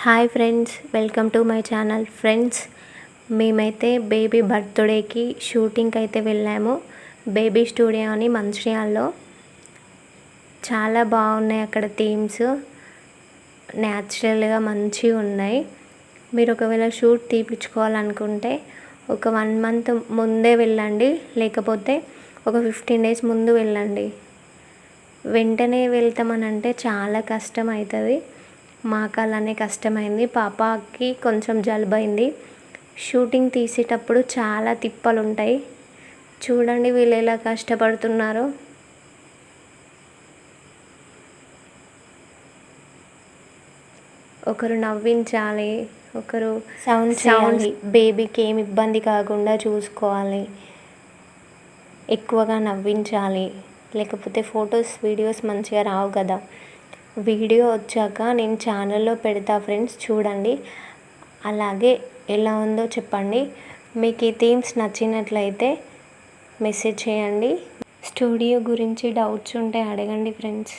Hi friends, welcome to my channel. Friends, మేమైతే baby బర్త్డేకి షూటింగ్కి అయితే వెళ్ళాము. బేబీ స్టూడియో అని మంచిర్యాలలో. చాలా బాగున్నాయి అక్కడ థీమ్స్, న్యాచురల్గా మంచిగా ఉన్నాయి. మీరు ఒకవేళ షూట్ తీపించుకోవాలనుకుంటే ఒక 1 మంత్ ముందే వెళ్ళండి, లేకపోతే ఒక 15 డేస్ ముందు వెళ్ళండి. వెంటనే వెళ్తామనంటే చాలా కష్టం అవుతుంది. మాకు అలానే కష్టమైంది. పాపకి కొంచెం జలుబైంది. షూటింగ్ తీసేటప్పుడు చాలా తిప్పలు ఉంటాయి. చూడండి వీళ్ళు ఎలా కష్టపడుతున్నారో. ఒకరు నవ్వించాలి, ఒకరు సౌండ్ బేబీకి ఏమి ఇబ్బంది కాకుండా చూసుకోవాలి, ఎక్కువగా నవ్వించాలి, లేకపోతే ఫొటోస్ వీడియోస్ మంచిగా రావు కదా. వీడియో వచ్చాక నేను ఛానల్లో పెడతా ఫ్రెండ్స్, చూడండి. అలాగే ఎలా ఉందో చెప్పండి. మీకు ఈ థీమ్స్ నచ్చినట్లయితే మెసేజ్ చేయండి. స్టూడియో గురించి డౌట్స్ ఉంటే అడగండి ఫ్రెండ్స్.